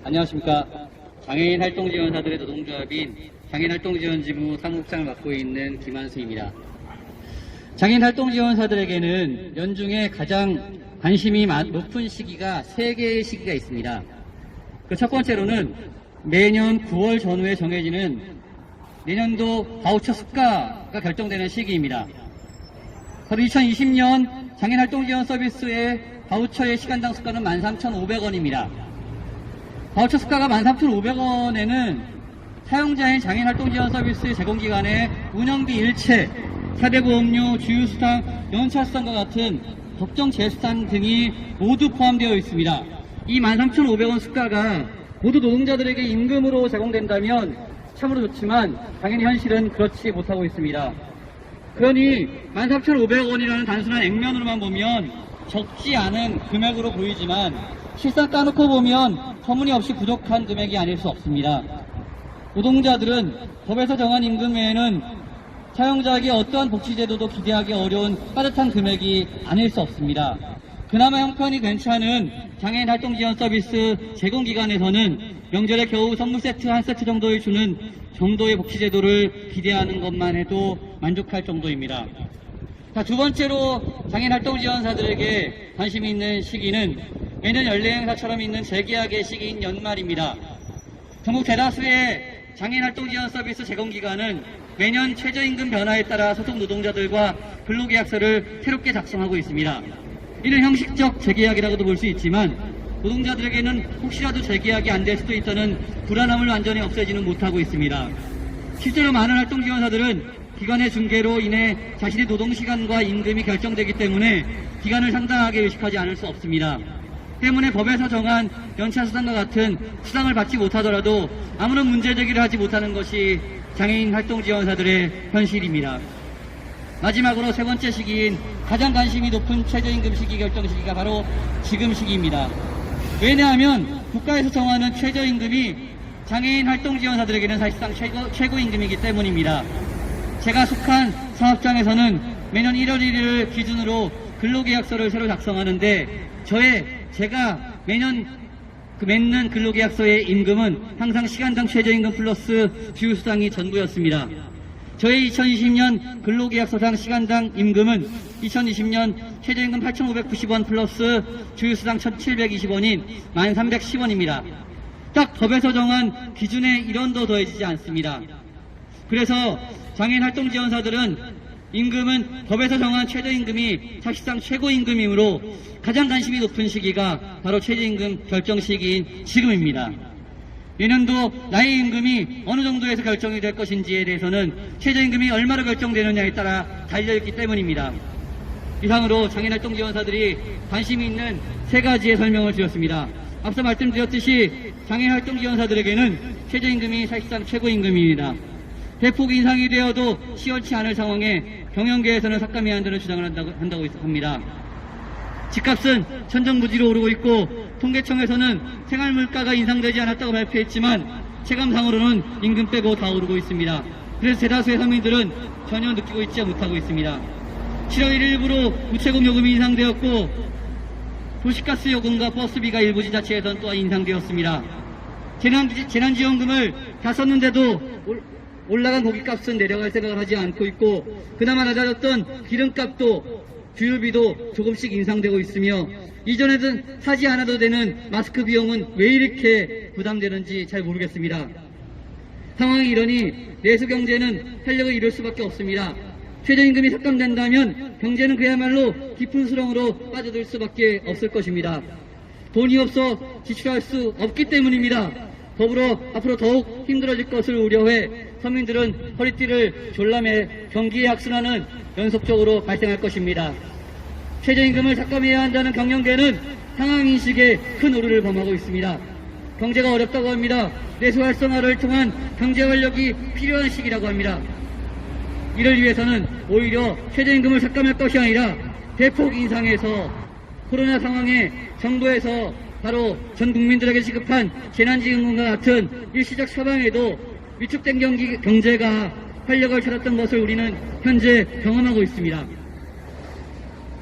안녕하십니까. 장애인 활동지원사들의 노동조합인 장애인활동지원지부 사무국장을 맡고 있는 김한수입니다. 장애인 활동지원사들에게는 연중에 가장 관심이 높은 시기가 3개의 시기가 있습니다. 그 첫 번째로는 매년 9월 전후에 정해지는 내년도 바우처 수가가 결정되는 시기입니다. 바로 2020년 장애인활동지원 서비스의 바우처의 시간당 수가는 13,500원입니다. 바우처 수가가 13,500원에는 사용자인 장애인활동지원 서비스 제공기관의 운영비 일체, 사대보험료, 주유수당, 연차수당과 같은 법정 재수당 등이 모두 포함되어 있습니다. 이 13,500원 수가가 모두 노동자들에게 임금으로 제공된다면 참으로 좋지만 당연히 현실은 그렇지 못하고 있습니다. 그러니 13,500원이라는 단순한 액면으로만 보면 적지 않은 금액으로 보이지만 실상 까놓고 보면 터무니없이 부족한 금액이 아닐 수 없습니다. 노동자들은 법에서 정한 임금 외에는 사용자에게 어떠한 복지제도도 기대하기 어려운 빠듯한 금액이 아닐 수 없습니다. 그나마 형편이 괜찮은 장애인 활동지원 서비스 제공기관에서는 명절에 겨우 선물 세트 한 세트 정도를 주는 정도의 복지제도를 기대하는 것만 해도 만족할 정도입니다. 자, 두 번째로 장애인 활동지원사들에게 관심이 있는 시기는 매년 연례행사처럼 있는 재계약의 시기인 연말입니다. 전국 대다수의 장애인 활동지원 서비스 제공기관은 매년 최저임금 변화에 따라 소속 노동자들과 근로계약서를 새롭게 작성하고 있습니다. 이는 형식적 재계약이라고도 볼 수 있지만 노동자들에게는 혹시라도 재계약이 안 될 수도 있다는 불안함을 완전히 없애지는 못하고 있습니다. 실제로 많은 활동지원사들은 기관의 중개로 인해 자신의 노동시간과 임금이 결정되기 때문에 기관을 상당하게 의식하지 않을 수 없습니다. 때문에 법에서 정한 연차수당과 같은 수당을 받지 못하더라도 아무런 문제제기를 하지 못하는 것이 장애인 활동지원사들의 현실입니다. 마지막으로 세 번째 시기인 가장 관심이 높은 최저임금 시기 결정 시기가 바로 지금 시기입니다. 왜냐하면 국가에서 정하는 최저임금이 장애인 활동지원사들에게는 사실상 최고임금이기 때문입니다. 제가 속한 사업장에서는 매년 1월 1일을 기준으로 근로계약서를 새로 작성하는데 제가 매년 맺는 근로계약서의 임금은 항상 시간당 최저임금 플러스 주유수당이 전부였습니다. 저의 2020년 근로계약서상 시간당 임금은 2020년 최저임금 8,590원 플러스 주유수당 1,720원인 1,310원입니다. 딱 법에서 정한 기준에 1원도 더해지지 않습니다. 그래서 장애인 활동지원사들은 임금은 법에서 정한 최저임금이 사실상 최고임금이므로 가장 관심이 높은 시기가 바로 최저임금 결정 시기인 지금입니다. 내년도 나의 임금이 어느 정도에서 결정이 될 것인지에 대해서는 최저임금이 얼마로 결정되느냐에 따라 달려있기 때문입니다. 이상으로 장애인활동지원사들이 관심이 있는 세 가지의 설명을 드렸습니다. 앞서 말씀드렸듯이 장애인활동지원사들에게는 최저임금이 사실상 최고임금입니다. 대폭 인상이 되어도 시원치 않을 상황에 경영계에서는 삭감해야 한다는 주장을 한다고 합니다. 집값은 천정부지로 오르고 있고 통계청에서는 생활물가가 인상되지 않았다고 발표했지만 체감상으로는 임금 빼고 다 오르고 있습니다. 그래서 대다수의 서민들은 전혀 느끼고 있지 못하고 있습니다. 7월 1일부로 우체국 요금이 인상되었고 도시가스 요금과 버스비가 일부 지자체에서는 또한 인상되었습니다. 재난지원금을 다 썼는데도 올라간 고깃값은 내려갈 생각을 하지 않고 있고 그나마 낮아졌던 기름값도 주유비도 조금씩 인상되고 있으며 이전에는 사지 않아도 되는 마스크 비용은 왜 이렇게 부담되는지 잘 모르겠습니다. 상황이 이러니 내수경제는 활력을 잃을 수밖에 없습니다. 최저임금이 삭감된다면 경제는 그야말로 깊은 수렁으로 빠져들 수밖에 없을 것입니다. 돈이 없어 지출할 수 없기 때문입니다. 더불어 앞으로 더욱 힘들어질 것을 우려해 서민들은 허리띠를 졸라매 경기의 악순환은 연속적으로 발생할 것입니다. 최저임금을 삭감해야 한다는 경영계는 상황인식에 큰 오류를 범하고 있습니다. 경제가 어렵다고 합니다. 내수 활성화를 통한 경제 활력이 필요한 시기라고 합니다. 이를 위해서는 오히려 최저임금을 삭감할 것이 아니라 대폭 인상해서 코로나 상황에 정부에서 바로 전 국민들에게 지급한 재난지원금과 같은 일시적 처방에도 위축된 경제가 활력을 찾았던 것을 우리는 현재 경험하고 있습니다.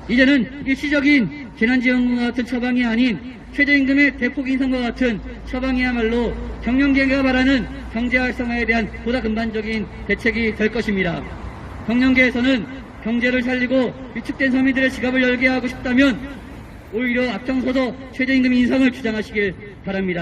이제는 일시적인 재난지원금과 같은 처방이 아닌 최저임금의 대폭 인상과 같은 처방이야말로 경영계가 말하는 경제 활성화에 대한 보다 근본적인 대책이 될 것입니다. 경영계에서는 경제를 살리고 위축된 서민들의 지갑을 열게 하고 싶다면 오히려 앞장서서 최저임금 인상을 주장하시길 바랍니다.